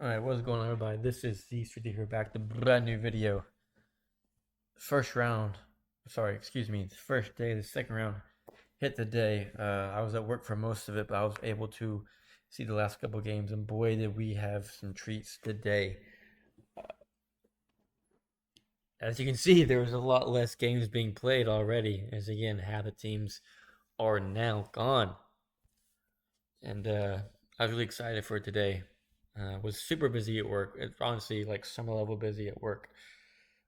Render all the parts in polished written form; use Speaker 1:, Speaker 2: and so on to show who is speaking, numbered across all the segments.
Speaker 1: Alright, what's going on, everybody? This is Z3D here, back to brand new video. First round, sorry, excuse me, first day, the second round hit the day. I was at work for most of it, but I was able to see the last couple games, and boy, did we have some treats today. As you can see, there was a lot less games being played already, as again, half the teams are now gone. And I was really excited for today. Was super busy at work. It's honestly like summer level busy at work.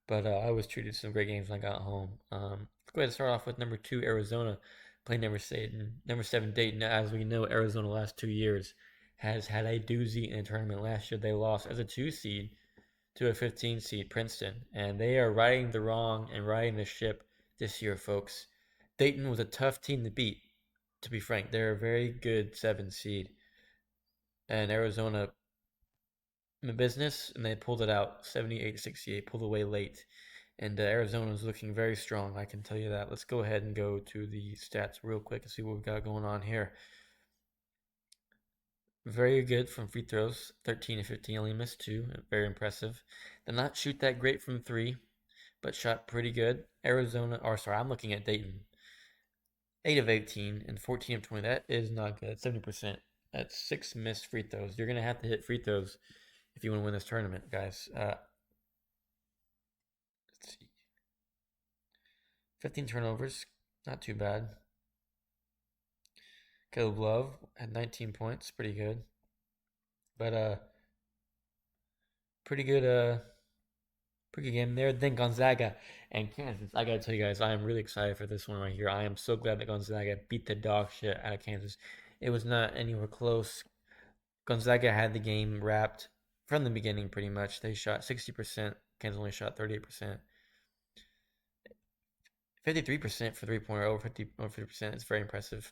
Speaker 1: But I was treated some great games when I got home. Let's go ahead and start off with number 2, Arizona, playing number 7, Dayton. As we know, Arizona the last 2 years has had a doozy in the tournament. Last year they lost as a 2 seed to a 15 seed, Princeton, and they are riding the wrong and riding the ship this year, folks. Dayton was a tough team to beat. To be frank, they're a very good 7 seed, and Arizona in business, and they pulled it out 78-68, pulled away late. And Arizona is looking very strong, I can tell you that. Let's go ahead and go to the stats real quick and see what we've got going on here. Very good from free throws, 13 to 15, only missed 2. Very impressive. Did not shoot that great from 3, but shot pretty good. Arizona, or sorry, I'm looking at Dayton. 8 of 18 and 14 of 20. That is not good. 70%. That's 6 missed free throws. You're going to have to hit free throws if you want to win this tournament, guys. Let's see. 15 turnovers, not too bad. Caleb Love had 19 points, pretty good. But pretty good pretty good game there. Then Gonzaga and Kansas. I gotta tell you guys, I am really excited for this one right here. I am so glad that Gonzaga beat the dog shit out of Kansas. It was not anywhere close. Gonzaga had the game wrapped from the beginning pretty much. They shot 60%. Kansas only shot 38%. 53% for 3-pointer, over 50%. It's very impressive.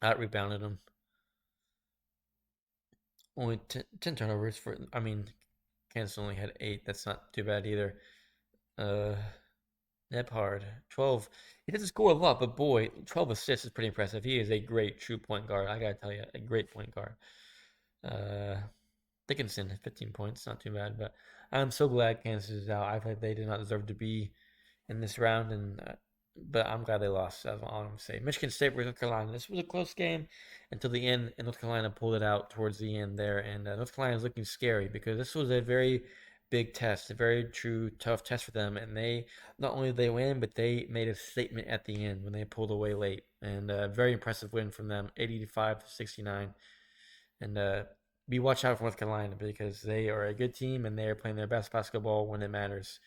Speaker 1: Out rebounded them. Only 10 turnovers for, I mean, Kansas only had 8. That's not too bad either. Uh, Nebhard, 12. He doesn't score a lot, but boy, 12 assists is pretty impressive. He is a great true point guard. I gotta tell you, a great point guard. Uh, Dickinson, 15 points, not too bad, but I'm so glad Kansas is out. I thought they did not deserve to be in this round, and but I'm glad they lost. That's all I'm gonna say. Michigan State versus North Carolina. This was a close game until the end, and North Carolina pulled it out towards the end there. And North Carolina is looking scary because this was a very big test, a very true tough test for them. And they not only did they win, but they made a statement at the end when they pulled away late. And a very impressive win from them, 85 to 69. And be watch out for North Carolina because they are a good team and they are playing their best basketball when it matters.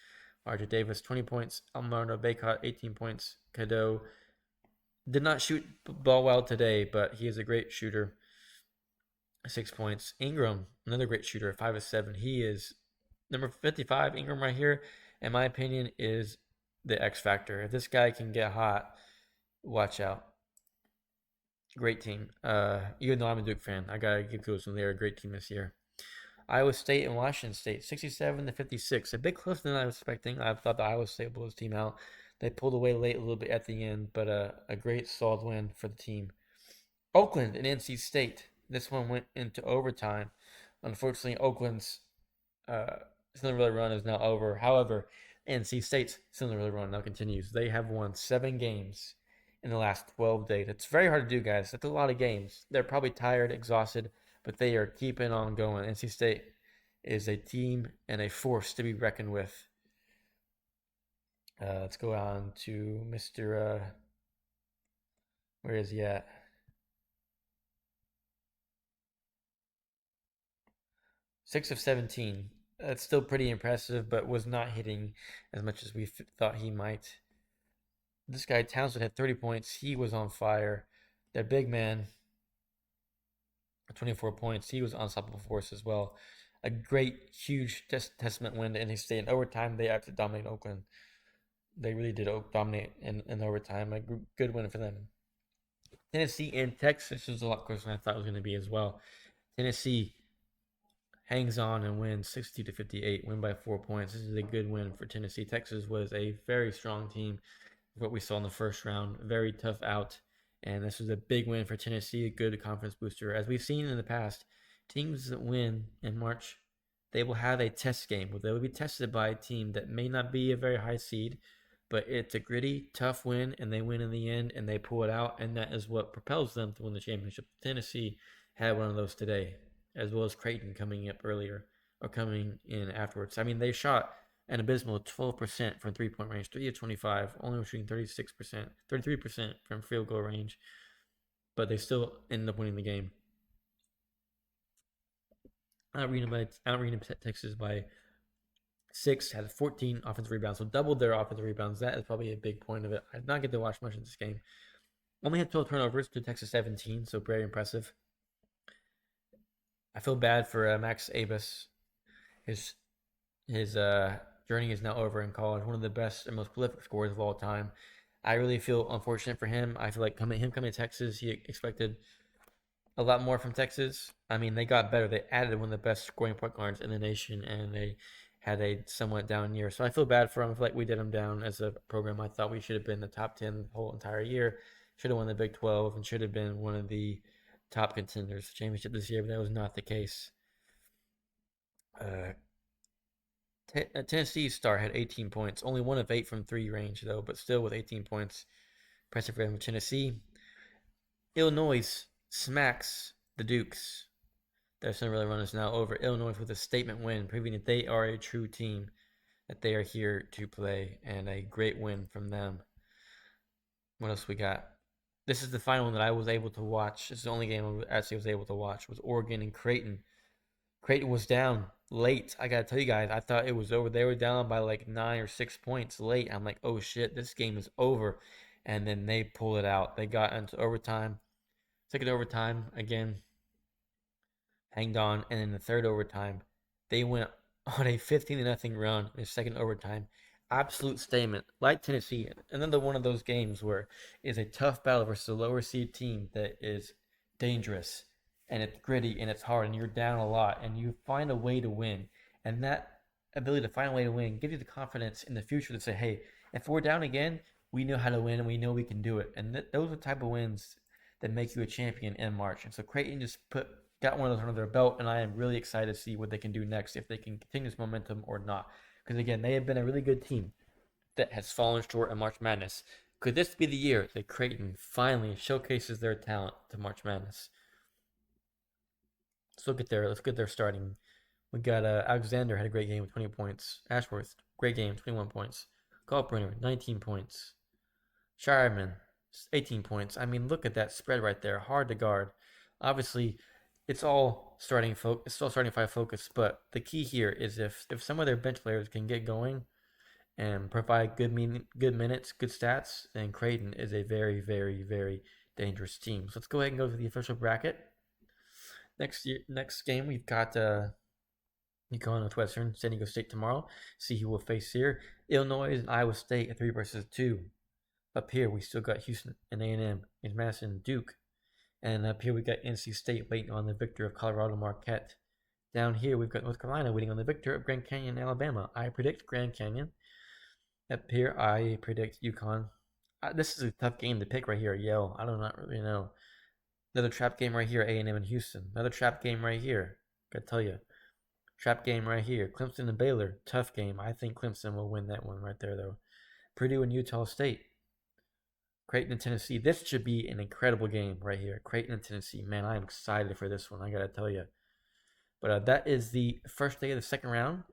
Speaker 1: RJ Davis, 20 points. Armando Bacot, 18 points. Cadeau did not shoot ball well today, but he is a great shooter. 6 points. Ingram, another great shooter, 5 of 7. He is number 55. Ingram right here, in my opinion, is the X factor. If this guy can get hot, watch out. Great team. Even though I'm a Duke fan, I gotta give kudos to them. They're a great team this year. Iowa State and Washington State, 67 to 56. A bit closer than I was expecting. I thought the Iowa State blew this team out. They pulled away late a little bit at the end, but a great solid win for the team. Oakland and NC State. This one went into overtime. Unfortunately, Oakland's Cinderella run is now over. However, NC State's Cinderella run now continues. They have won 7 games in the last 12 days. It's very hard to do, guys. That's a lot of games. They're probably tired, exhausted, but they are keeping on going. NC State is a team and a force to be reckoned with. Let's go on to Mr. Where is he at? 6 of 17. That's still pretty impressive, but was not hitting as much as we thought he might. This guy, Townsend, had 30 points. He was on fire. Their big man, 24 points. He was unstoppable force as well. A great, huge testament win to NC State. In overtime, they actually dominated Oakland. They really did dominate in overtime. A good win for them. Tennessee and Texas was a lot closer than I thought it was going to be as well. Tennessee hangs on and wins 60 to 58, win by 4 points. This is a good win for Tennessee. Texas was a very strong team. What we saw in the first round, very tough out, and this was a big win for Tennessee, a good confidence booster. As we've seen in the past, Teams that win in March, they will have a test game where they will be tested by a team that may not be a very high seed, but it's a gritty, tough win, and they win in the end, and they pull it out, and that is what propels them to win the championship. Tennessee had one of those today, as well as Creighton coming up earlier or coming in afterwards. I mean, they shot an abysmal 12% from 3-point range, 3 of 25, only shooting 36%, 33% from field goal range, but they still ended up winning the game. Out-reading Texas by 6, had 14 offensive rebounds, so doubled their offensive rebounds. That is probably a big point of it. I did not get to watch much of this game. Only had 12 turnovers to Texas 17, so very impressive. I feel bad for Max Abmas. His journey is now over in college. One of the best and most prolific scorers of all time. I really feel unfortunate for him. I feel like coming to Texas, he expected a lot more from Texas. I mean, they got better. They added one of the best scoring point guards in the nation, and they had a somewhat down year. So I feel bad for him. I feel like we did him down as a program. I thought we should have been the top 10 the whole entire year. Should have won the Big 12 and should have been one of the top contenders for championship this year, but that was not the case. Tennessee star had 18 points, only 1 of 8 from 3 range though, but still with 18 points. Impressive for him. Tennessee. Illinois smacks the Dukes. Their Cinderella run is now over. Illinois with a statement win, proving that they are a true team, that they are here to play, and a great win from them. What else we got? This is the final one that I was able to watch. This is the only game I actually was able to watch. Was Oregon and Creighton. Creighton was down late. I gotta tell you guys, I thought it was over. They were down by like 9 or 6 points late. I'm like, oh shit, this game is over. And then they pulled it out. They got into overtime. Second overtime, again, hanged on. And in the third overtime, they went on a 15-0 run in the second overtime. Absolute statement. Like Tennessee, another one of those games where it's a tough battle versus a lower seed team that is dangerous and it's gritty and it's hard and you're down a lot and you find a way to win. And that ability to find a way to win gives you the confidence in the future to say, hey, if we're down again, we know how to win and we know we can do it. And those are the type of wins that make you a champion in March. And so Creighton just got one of those under their belt, and I am really excited to see what they can do next, if they can continue this momentum or not. Because again, they have been a really good team that has fallen short in March Madness. Could this be the year that Creighton finally showcases their talent to March Madness? Let's get their starting. We got Alexander had a great game with 20 points. Ashworth, great game, 21 points. Kalkbrenner, 19 points. Shireman, 18 points. I mean, look at that spread right there. Hard to guard. Obviously, it's all starting five focus, but the key here is if some of their bench players can get going and provide good minutes, good stats, then Creighton is a very, very, very dangerous team. So let's go ahead and go to the official bracket. Next game we've got UConn Northwestern, San Diego State tomorrow. See who we'll face here. Illinois and Iowa State at 3 versus 2. Up here we still got Houston and A&M and Madison, Duke. And up here we got NC State waiting on the victor of Colorado Marquette. Down here we've got North Carolina waiting on the victor of Grand Canyon, Alabama. I predict Grand Canyon. Up here I predict UConn. This is a tough game to pick right here. Yale, I do not really know. Another trap game right here, A&M and Houston. Another trap game right here. Gotta tell you. Trap game right here. Clemson and Baylor. Tough game. I think Clemson will win that one right there, though. Purdue and Utah State. Creighton and Tennessee. This should be an incredible game right here. Creighton and Tennessee. Man, I'm excited for this one. I gotta tell you. But that is the first day of the second round.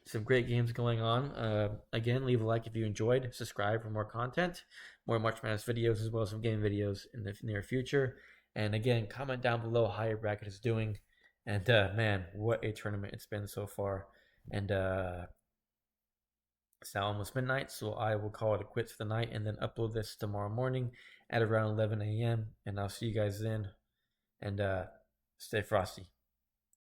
Speaker 1: Some great games going on. Again, leave a like if you enjoyed. Subscribe for more content. More March Madness videos as well as some game videos in the near future. And again, comment down below how your bracket is doing. And man, what a tournament it's been so far. And it's now almost midnight, so I will call it quits for the night and then upload this tomorrow morning at around 11 a.m. And I'll see you guys then. And stay frosty.